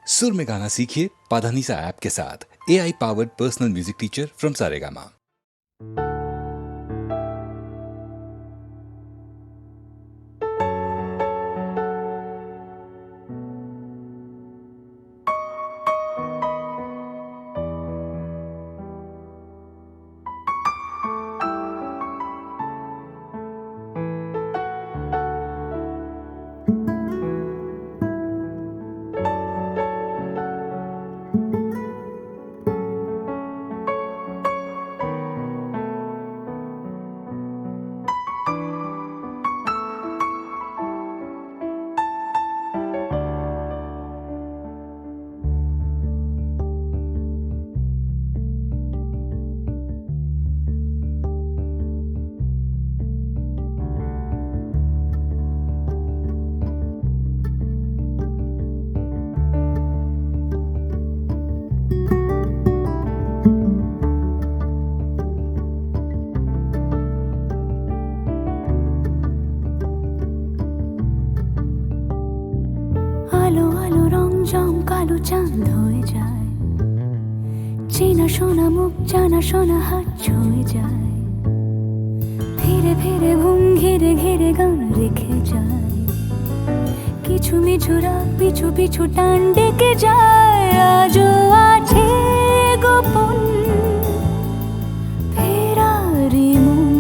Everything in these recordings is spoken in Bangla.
सुर में गाना सीखिए पाधानीसा ऐप के साथ। AI powered personal music teacher from Saregama. আলো আলো রং জম কালো চাঁদ হয়ে যায়, চেনা শোনা মুখ জানা শোনা হাত ছুঁয়ে যায়, ফিরে ফিরে ঘুম ঘিরে ঘিরে গান রেখে যায়, কিছু মিছু রাত পিছু পিছু টান ডেকে যায়। আজও আছে গোপন ফেরারি মন,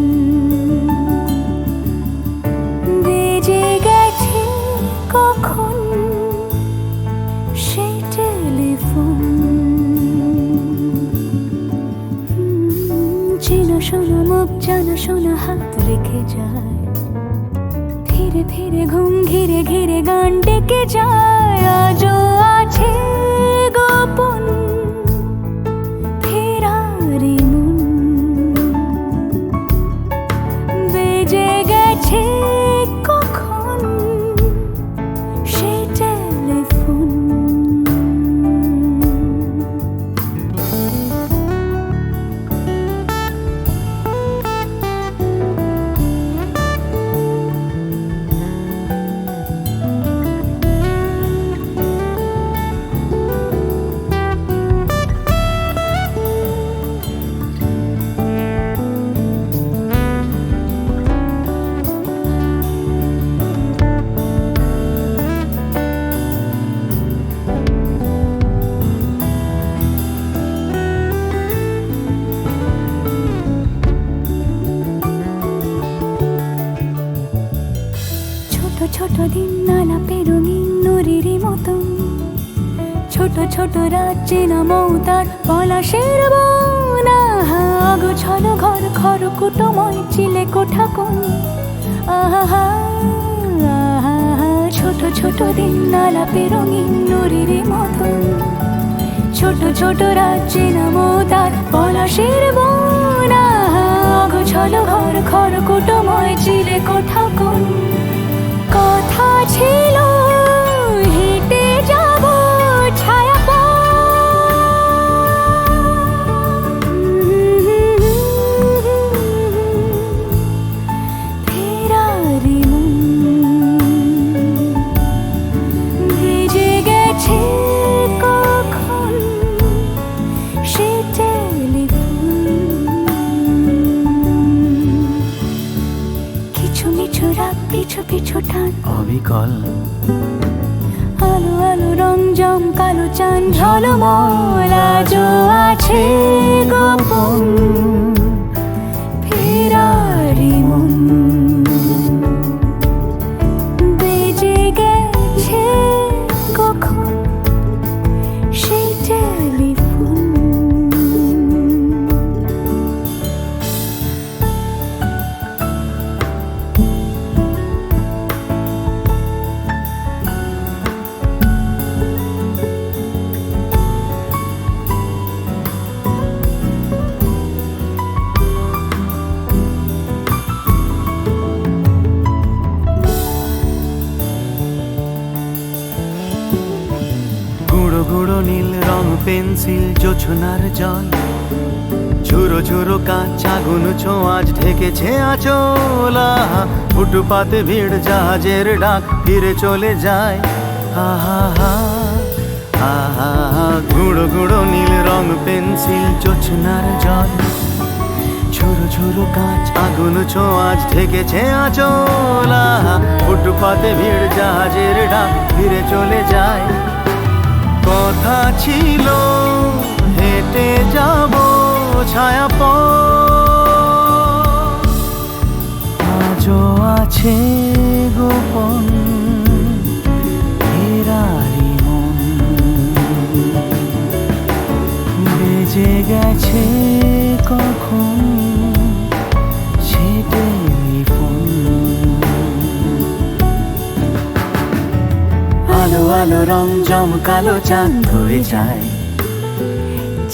বেজে গেছে কখন সেই টেলিফোন। চেনা শোনা মুখ জানা শোনা হাত রেখে যায়, ফিরে ফিরে ঘুম ঘিরে ঘিরে গান ডেকে যায়। আজও আছে গোপন ফেরারি মন, বেজে গেছে কখন সেই টেলিফোন। ছোট দিন আলাপের রঙিন নুরির মতন, ছোট ছোট রাত চেনা মৌতার পলাশের বন। আগোছালো ঘর খড়কুটোময় চিলে কোঠা কোন, আহা আহা। ছোট ছোট দিন আলাপের রঙিন নুরির মতন, ছোট ছোট রাত চেনা মৌতার পলাশের বন। আগোছালো ঘর খড়কুটোময় চিলে কোঠা কোন। কথা ছিল হেঁটে যাব ছায়া ফেরারি মন, ভেজে গেছে কখন সে টেলিফোন। কিছু মিছু রাত পিছু পিছু টান অবিকল, আলো আলো রং জম কালো চাঁদ ঝলমল। আজও আছে গোপন ফেরারি মন, বেজে গেছে কখন সেই টেলিফোন। গুঁড়ো গুঁড়ো নীল রং পেন্সিল জোছনার জল, ঝুরো ঝুরো কাঁচ আগুন ছোঁয়াজ ঢেকেছে আঁচলা। ফুটপাতে ভিড় জাহাজের ডাক ফিরে চলে যায়। আহা হা গুঁড়ো গুঁড়ো নীল রং পেন্সিল জোছনার জল, ঝুরো ঝুরো কাঁচ আগুন ছোঁয়াজ ঢেকেছে আঁচলা। ফুটপাতে ভিড় জাহাজের ডাক ফিরে চলে যায়। কথা ছিল হেঁটে যাব ছায়া আজও আছে গোপন ফেরারি মন, বেজে গেছে কখন সে টেলিফোন। আলো আলো রং জমকালো চাঁদ হয়ে যায়,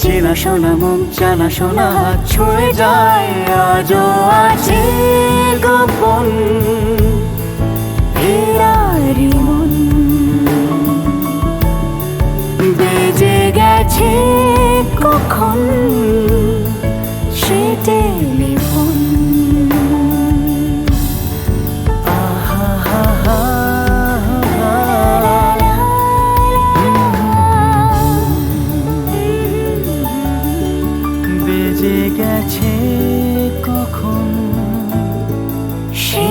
চেনা শোনা মুখ জানা শোনা হাত ছুঁয়ে যায়। আজও আছে গোপন ফেরারি মন, বেজে গেছে কখন সে টেলিফোন। আহা হা হা বেজে গেছে কখন সে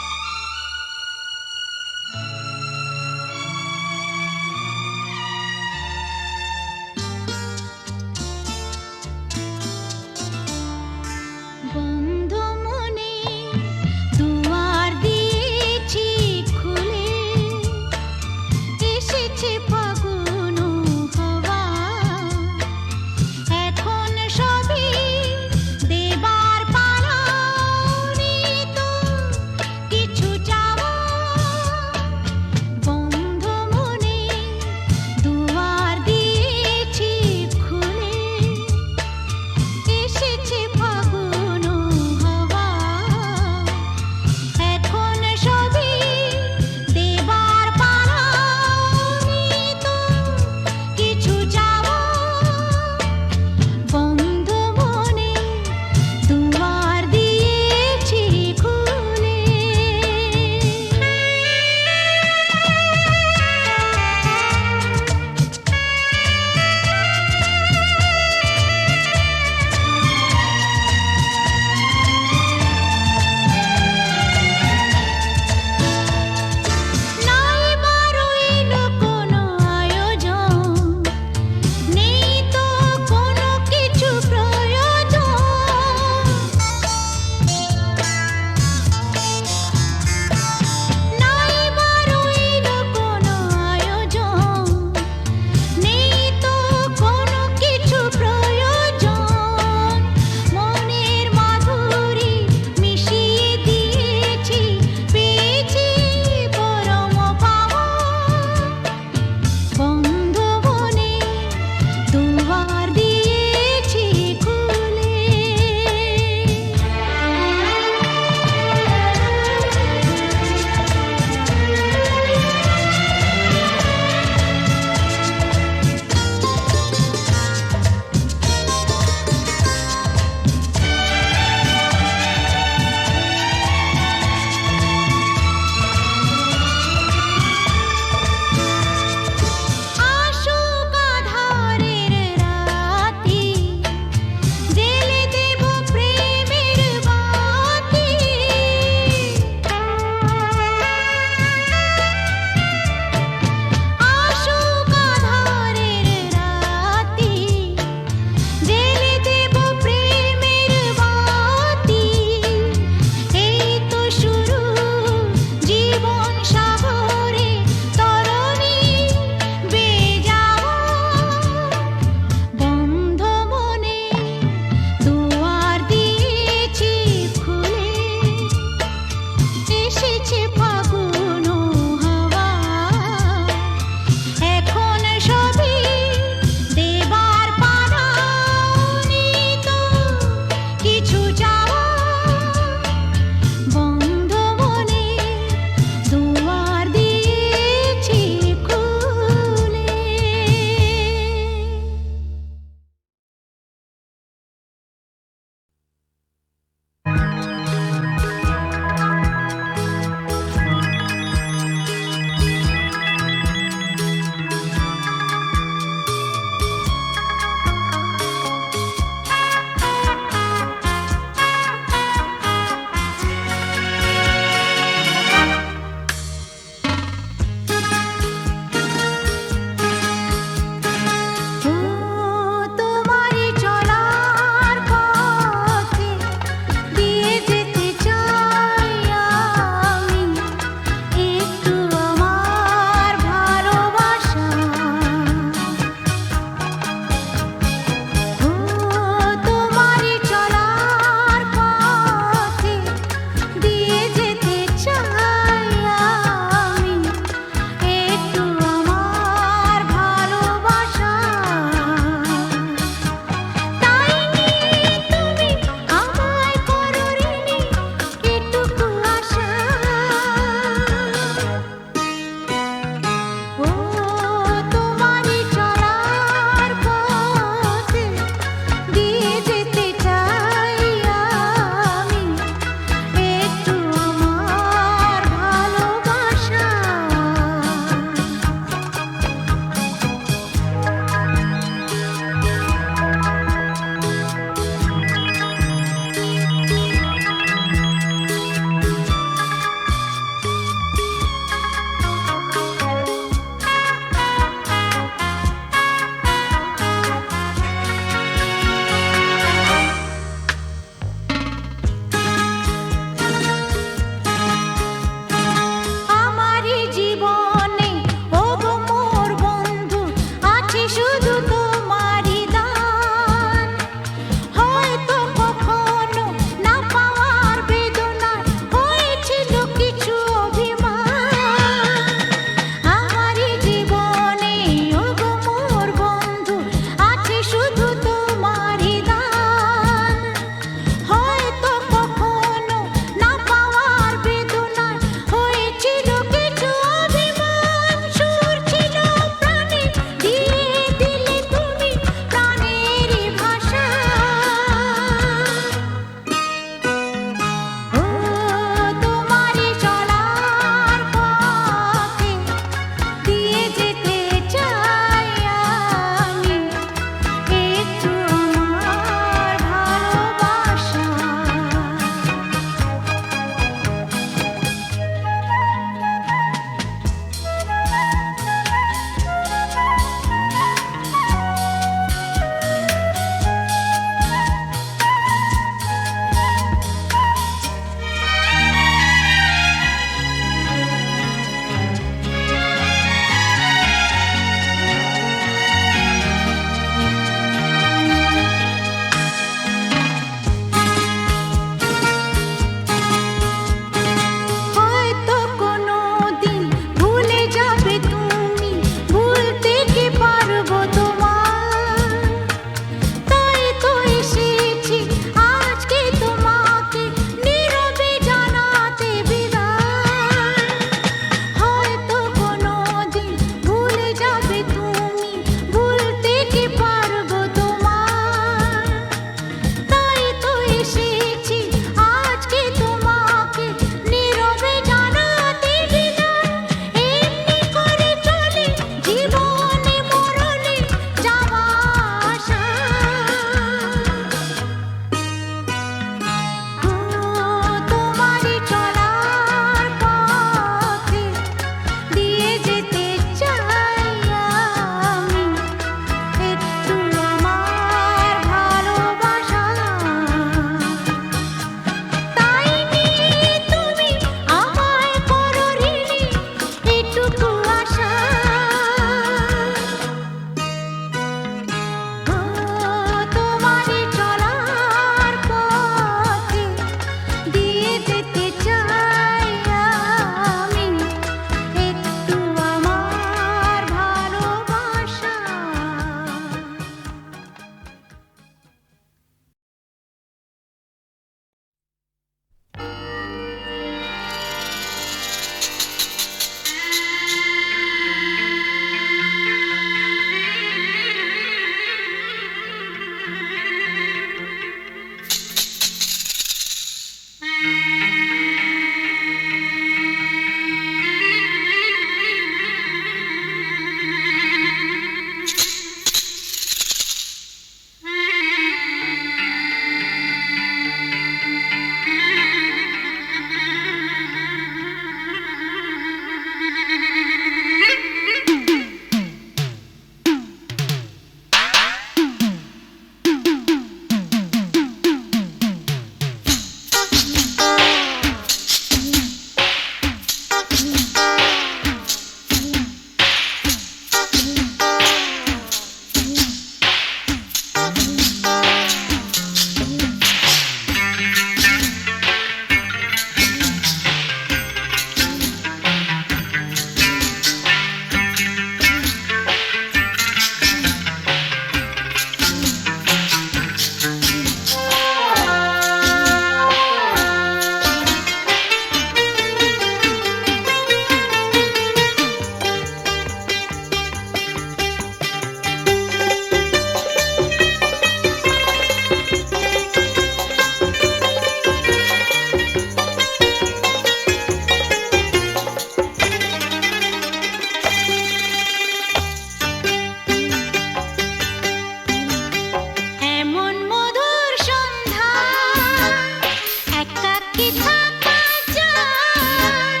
একাকী থাকা যায়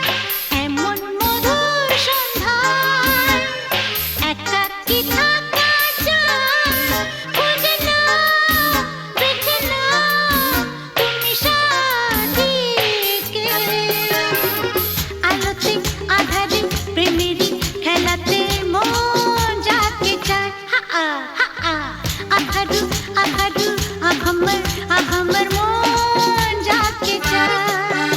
এমন মধুর সন্ধ্যায়, একাকী থাকা যায় খোঁজে না দেখে না তুমি সাথীকে। আলোতে আধারে প্রেমেরই খেলাতে মন যাকে চায়, হা আ হা আ আধারু আধারু আহামর আহামর মন যাকে চায়।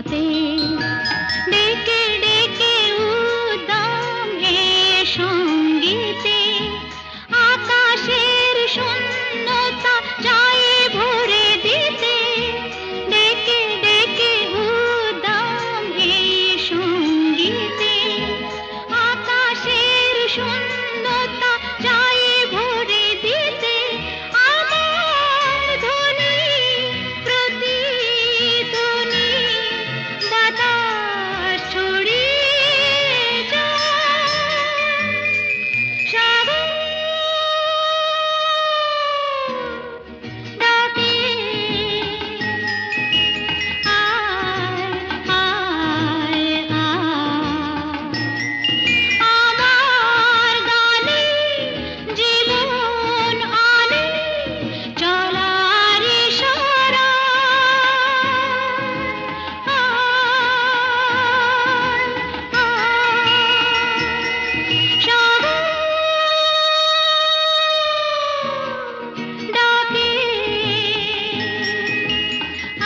পথে ডেকে ডেকে উদ্দাম হে সঙ্গীতে আকাশের শূন্যতা যায় ভরে দিতে ডেকে ডেকে উদ্দাম হে সঙ্গীতে আকাশের শূন্যতা যায় ভরে দিতে আমার ধ্বনি প্রতিধ্বনি বাতাস ছড়িয়ে যায় সাগর ডাকে আয় আয় আয় আমার গানে জীবন আনে চলার ইশারা সাগর ডাকে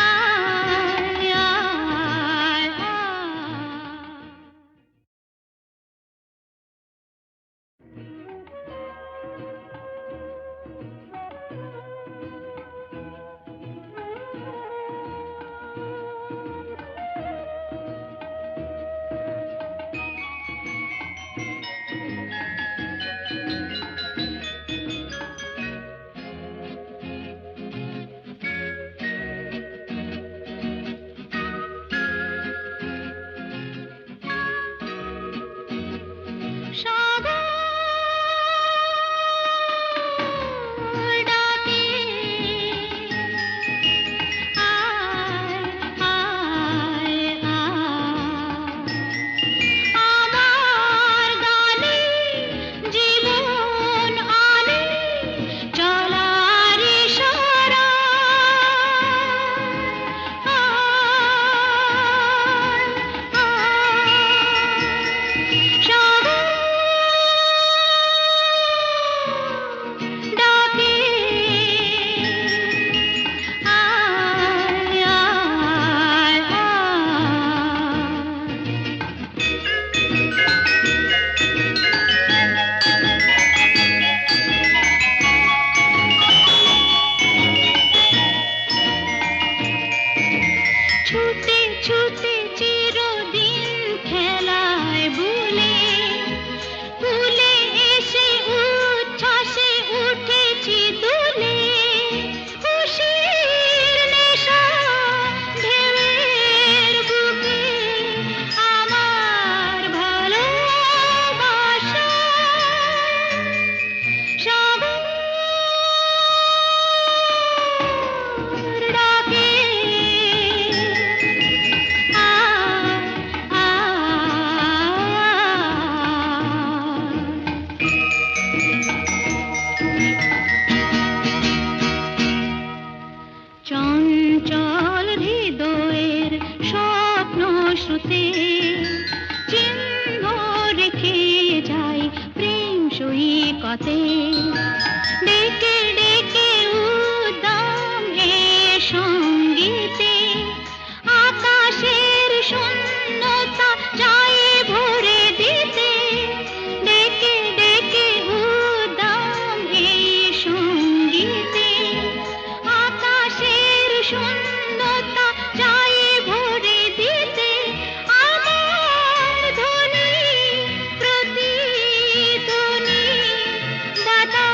আয় আয় আয় সাগর ডাকে আয় আয় আয় আমার গানে জীবন আনে চলার ইশারা সাগর ডাকে আয় আয় আয় ছুটে ছুটে চিরদিন খেলায় ভুলে ভুলে এসে উচ্ছ্বাসে উঠেছি তুলে খুশির নেশা ঢেউয়ের বুকে আমার ভালোবাসা সাগর ডাকে আয় আয় চঞ্চল হৃদয়ের স্বপ্ন শ্রুতে চিহ্ন রেখে যাই প্রেম সৈকতে ডেকে ডেকে উদ্দাম হে সঙ্গীতে আকাশের শূন্যতা যায় ভরে দিতে ডেকে ডেকে উদ্দাম হে সঙ্গীতে আকাশের শূন্যতা যায় ভরে দিতে আমার ধ্বনি প্রতিধ্বনি দাদা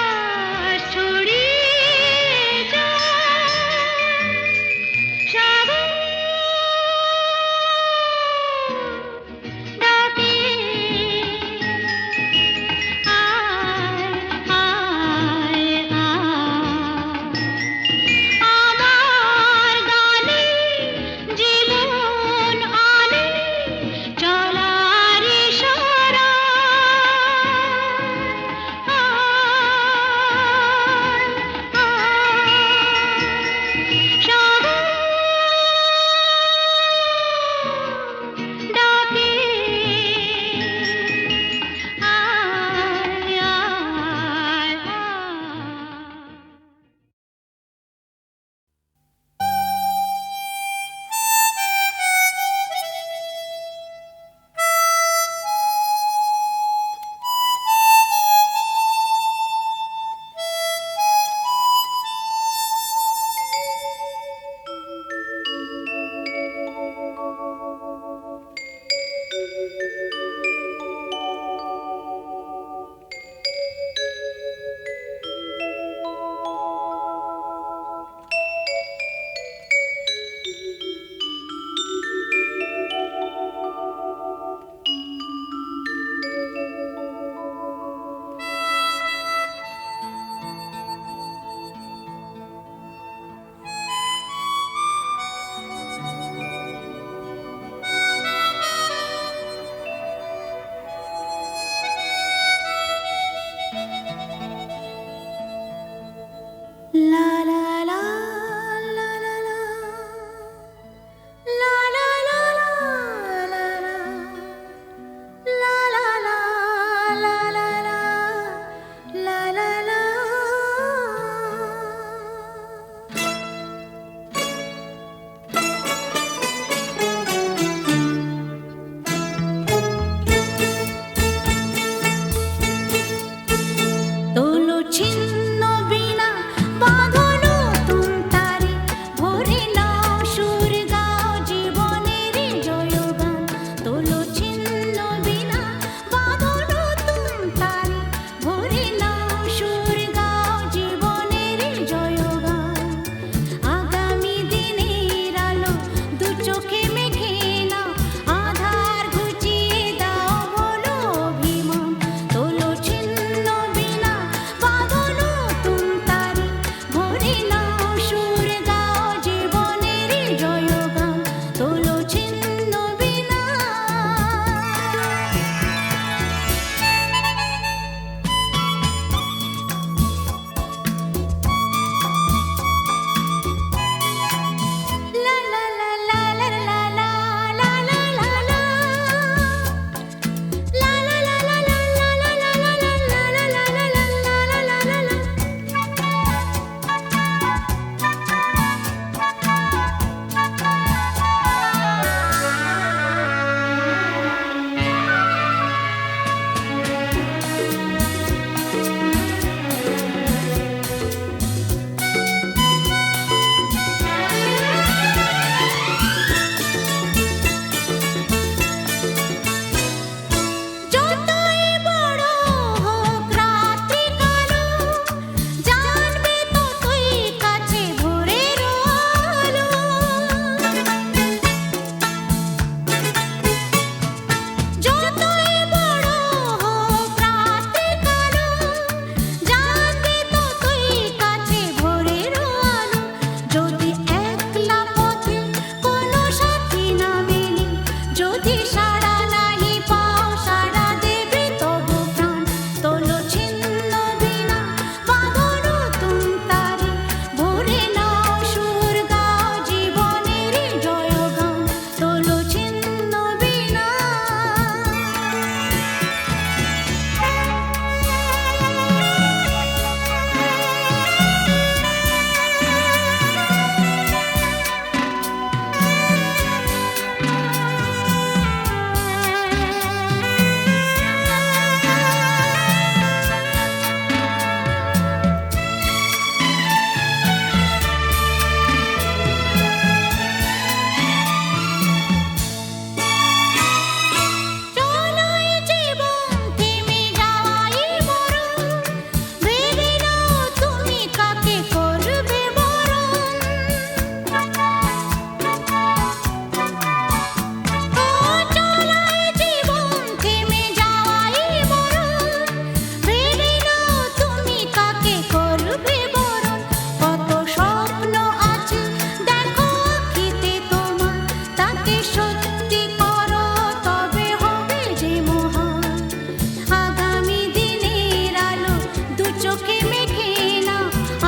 সত্যি করো তবে হবে যে মহান আগামী দিনের আলো দু চোখে মেখে না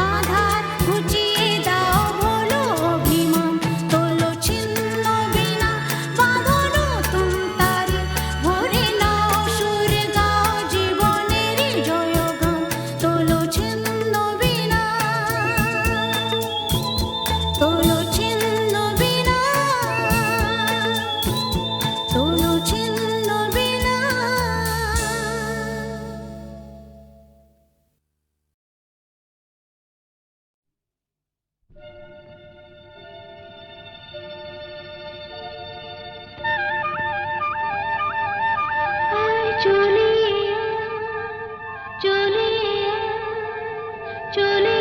আধার ঘুচিয়ে দাও ভোলো অভিমান তোলো ছিন্ন বিনা বাঁধলো তুমতারে ভরে নাও সুর গাও জীবনের জয়গান তোলো ছিন্ন বিনা তোলো ছিন্ন বিনা তোলো ছিন্ন বিনা আয় চলে চলে চলে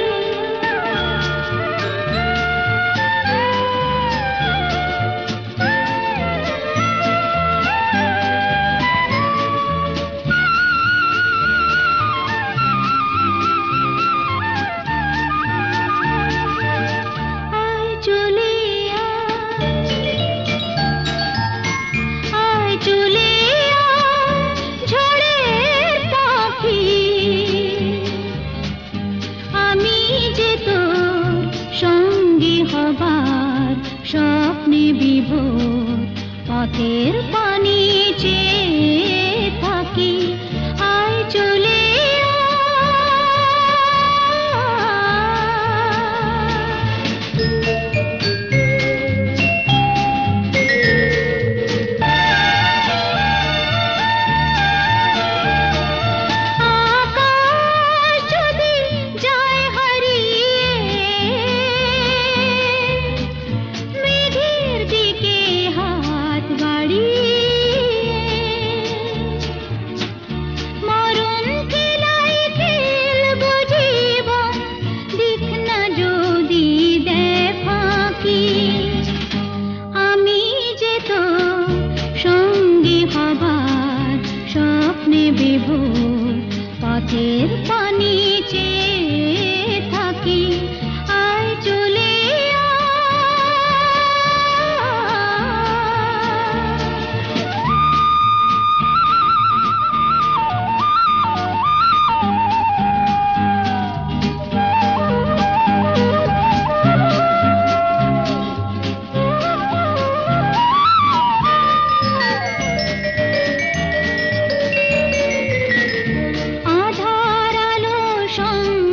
আয় চলে আয় চলে ঝড়ের পাখি আমি যে তোর সঙ্গী হবার স্বপ্নে বিভোর পথের পানি চেয়ে থাকি আয় চলে আকাশ যদি যায় হারিয়ে মেঘের দিকে হাত বাড়িয়ে মরণ খেলায় খেলবো জীবন দিক না যদি দেয় ফাঁকি আমি যে তো সঙ্গী হবার স্বপ্নে বিভোর পথের পানি চেয়ে থাকি আয় চলে আধার আলো সঙ্গ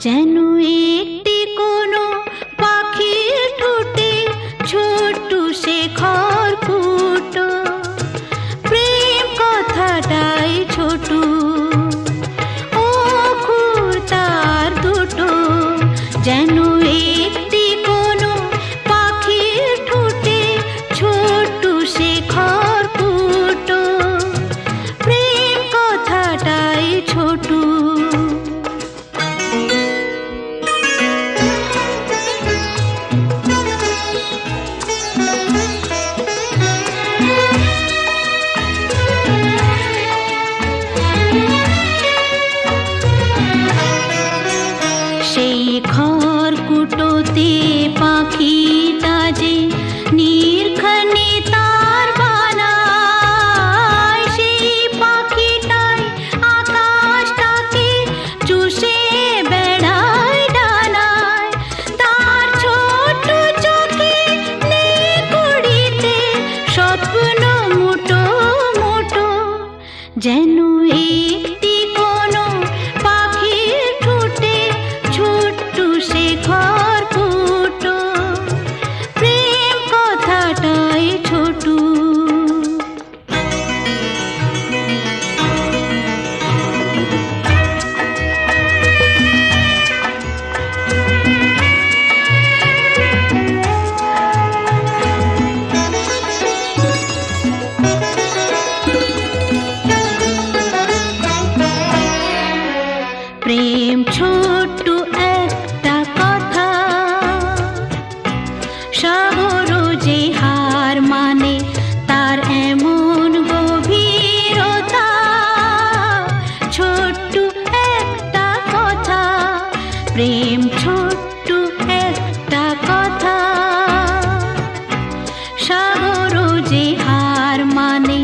যেন একটি কোনো পাখির ঠোঁটে ছোট্ট সে খড়কুটো, প্রেম কথাটাই ছোট, অক্ষর তার দুটো। যেন একটি কোনো পাখির ঠোঁটে ছোট্ট সে খড়কুটো, প্রেম কথাটাই ছোট। সেই খড়কুটোতে পাখিটা যে নির্ঘানে তার বানায়, সেই পাখিটাই আকাশটাকে চুষে বেড়ায় ডানায়। তার ছোট চোখে নেই কুড়িতে স্বপ্ন মুটো মুটো। যেন একটি কোনো পাখির ঠোঁটে ছোট্ট সে খড়কুটো, প্রেম কথাটাই ছোট। প্রেম ছোট্ট একটা কথা, সাগর যে হার মানে তার এমন গভীরতা। ছোট্ট একটা কথা, প্রেম ছোট্ট একটা কথা, সাগর যে হার মানে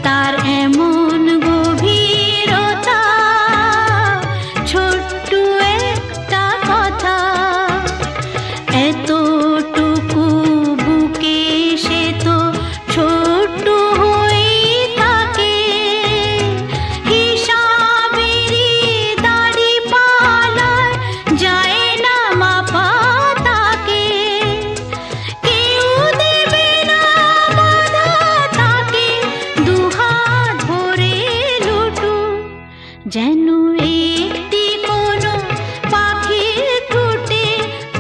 তার এমন গভীরতা। ছোট্ট একটা কথা, এতটুকু বুকে সে তো ছোট্ট হয়েই থাকে। হিসাবেরই দাড়ি পালায় যায় না মাপা তাকে। কেউ দেবে না বাধা তাকে দুহাত ভরে লুটু। যেন একটি কোনো পাখির ঠোঁটে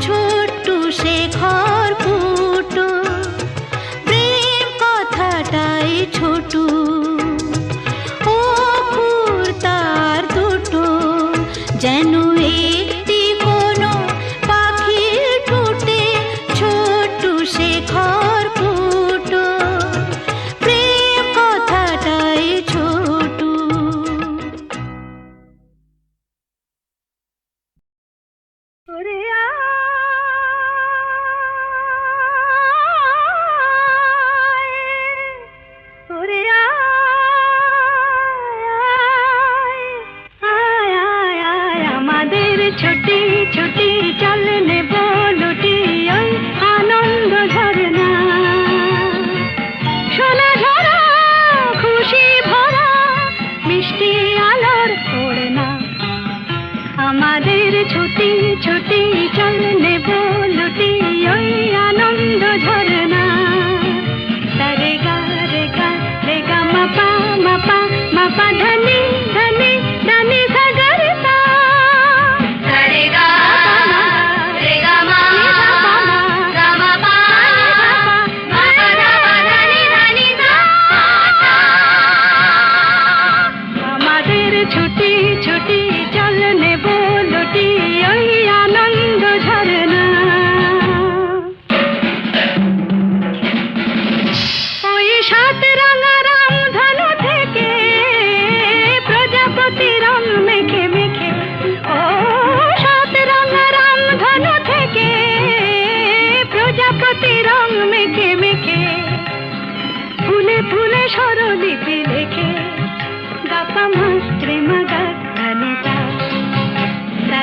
ছোট্ট সে খড়কুটো, প্রেম কথাটাই ছোট, অক্ষর তার দুটো। যেন একটি কোনো পাখির ঠোঁটে ছোট্ট সে খড়কুটো, প্রেম কথাটাই ছোট। ওরে আয়, ওরে আয়, আয়, আয়, আমাদের ছুটি ছুটি চল নেব লুটি ওই আনন্দ ঝরনা। সোনা ঝরা খুশি ভরা মিষ্টি আলোর ওড়না। আমাদের ছুটি ছুটি চল নেব লুটি ওই আনন্দ ঝরনা। রে গা রে গা রে গা মাপা মাপা মাপা ধনি ধনি ধনি সাগরতা। রে গা রে গা মা গা মা পা মা পা ধনি ধনি সা। আমাদের ছুটি ছুটি চল নেব লুটি ওই আনন্দ ঝরনা। ওই সাত রাঙা রামধনু থেকে প্রজাপতি রং মেখে মেখে, ও সাত রাঙা রামধনু থেকে প্রজাপতি রং মেখে মেখে, ফুলে ফুলে স্বরলিপি লেখে গাপা মাস্ত্রে মাগা ধনে সা।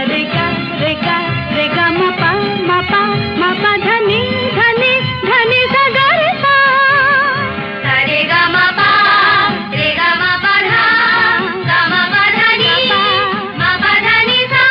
রে গা রে গা রে গা মাপা মাপা মাপা ধনি ধনি ধনি সাগরতা। রে গা মাপা রে গা মাপা ধা গা মাপা ধনি মাপা ধনি সা।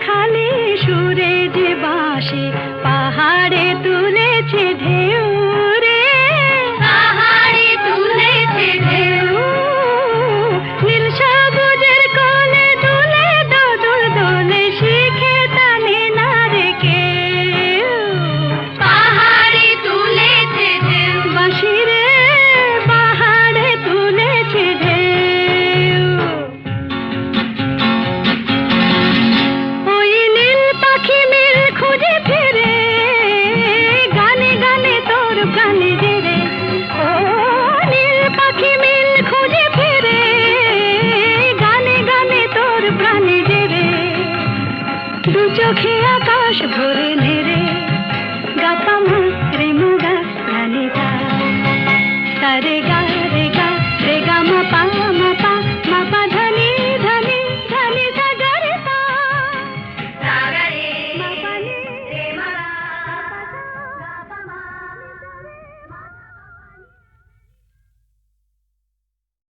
খালি সুরে যে বাঁশি পাহাড়ে তুলেছে ঢেউ রে, পাহাড়ে তুলেছে ঢেউ। নীল সবুজের কোলে দুলে দোদুল দোলে শিখে টানে না রে কেউ, পাহাড়ে তুলেছে ঢেউ। বাঁশি রে পাহাড়ে তুলেছে ঢেউ। ওই নীল পাখি মিল খুঁজে ফিরে গানে গানে তোর প্রাণে জেরে। ও নীল পাখি মিল খুঁজে ফিরে গানে গানে তোর প্রাণে জেরে। দু চোখে